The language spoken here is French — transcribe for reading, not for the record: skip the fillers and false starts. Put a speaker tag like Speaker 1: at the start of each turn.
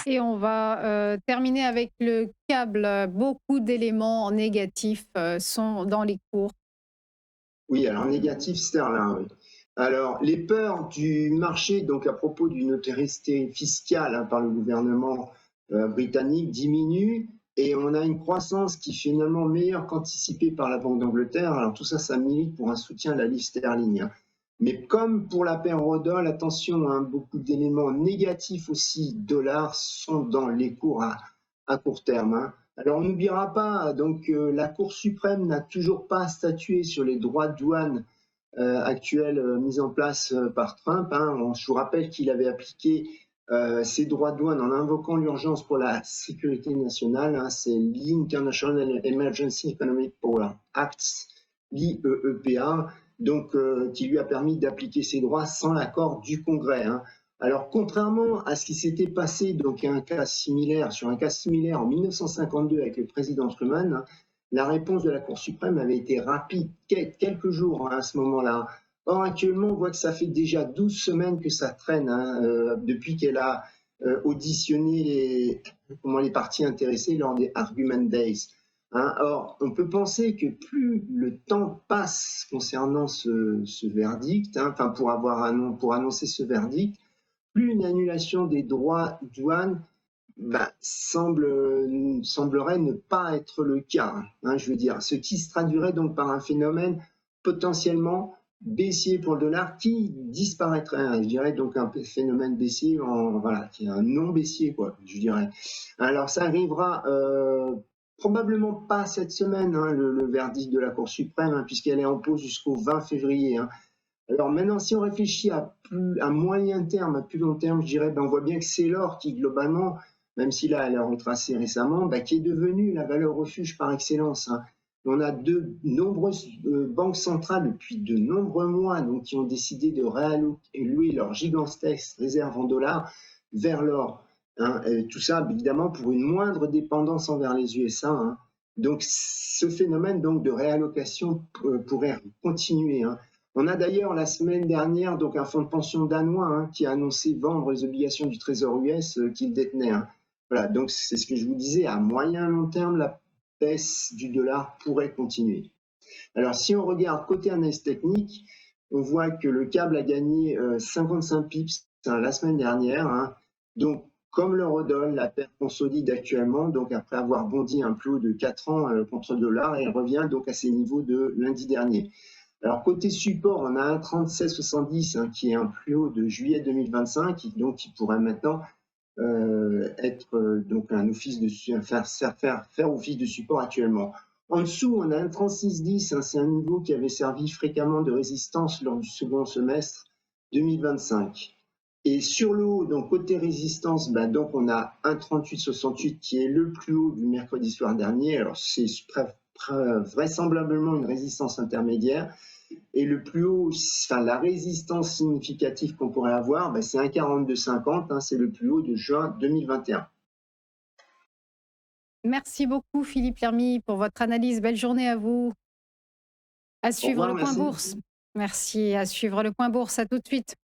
Speaker 1: Et on va terminer avec le câble. Beaucoup d'éléments négatifs sont dans les cours.
Speaker 2: Oui, alors négatif, sterling, oui. Alors, les peurs du marché, donc à propos d'une autorité fiscale par le gouvernement britannique, diminuent et on a une croissance qui est finalement meilleure qu'anticipée par la Banque d'Angleterre. Alors tout ça, ça milite pour un soutien à la livre sterling, hein. Mais comme pour la paire Rodol, attention, hein, beaucoup d'éléments négatifs aussi, dollars, sont dans les cours à court terme, hein. Alors, on n'oubliera pas, donc, la Cour suprême n'a toujours pas statué sur les droits de douane actuels mis en place par Trump, hein. Je vous rappelle qu'il avait appliqué ces droits de douane en invoquant l'urgence pour la sécurité nationale, hein. C'est l'International Emergency Economic Power Act, l'IEEPA, donc, qui lui a permis d'appliquer ces droits sans l'accord du Congrès, hein. Alors, contrairement à ce qui s'était passé donc, sur un cas similaire en 1952 avec le président Truman, hein, la réponse de la Cour suprême avait été rapide, quelques jours, hein, à ce moment-là. Or, actuellement, on voit que ça fait déjà 12 semaines que ça traîne, hein, depuis qu'elle a auditionné les parties intéressées lors des Argument Days, hein. Or, on peut penser que plus le temps passe concernant ce verdict, hein, enfin pour annoncer ce verdict, plus une annulation des droits douane semblerait ne pas être le cas, hein, je veux dire, ce qui se traduirait donc par un phénomène potentiellement baissier pour le dollar qui disparaîtrait, hein, je dirais donc un phénomène baissier, voilà, qui est un non baissier, quoi, je dirais. Alors ça arrivera probablement pas cette semaine, hein, le verdict de la Cour suprême, hein, puisqu'elle est en pause jusqu'au 20 février, hein. Alors maintenant, si on réfléchit à moyen terme, à plus long terme, je dirais, on voit bien que c'est l'or qui, globalement, même si là, elle a retracé récemment, qui est devenue la valeur refuge par excellence, hein. On a de nombreuses banques centrales depuis de nombreux mois donc, qui ont décidé de réallouer leurs gigantesques réserves en dollars vers l'or, hein. Tout ça, évidemment, pour une moindre dépendance envers les USA, hein. Donc, ce phénomène donc, de réallocation pourrait continuer, hein. On a d'ailleurs la semaine dernière donc un fonds de pension danois, hein, qui a annoncé vendre les obligations du Trésor US qu'il détenait, hein. Voilà, donc c'est ce que je vous disais, à moyen long terme, la baisse du dollar pourrait continuer. Alors si on regarde côté analyse technique, on voit que le câble a gagné 55 pips, hein, la semaine dernière, hein. Donc comme l'eurodoll, la paire consolide actuellement, donc après avoir bondi un plus haut de 4 ans contre le dollar, et revient donc à ses niveaux de lundi dernier. Alors côté support, on a un 37,70, hein, qui est un plus haut de juillet 2025, donc qui pourrait maintenant être donc un office de faire office de support actuellement. En dessous, on a un 36,10, hein, c'est un niveau qui avait servi fréquemment de résistance lors du second semestre 2025. Et sur le haut, donc côté résistance, donc on a un 38,68 qui est le plus haut du mercredi soir dernier. Alors c'est vraisemblablement une résistance intermédiaire. Et le plus haut, enfin, la résistance significative qu'on pourrait avoir, c'est un 42,50, hein, c'est le plus haut de juin 2021.
Speaker 1: Merci beaucoup Philippe Lermy pour votre analyse. Belle journée à vous. À
Speaker 2: Au
Speaker 1: suivre
Speaker 2: revoir,
Speaker 1: le point
Speaker 2: merci.
Speaker 1: bourse. Merci. À suivre le point bourse. À tout de suite.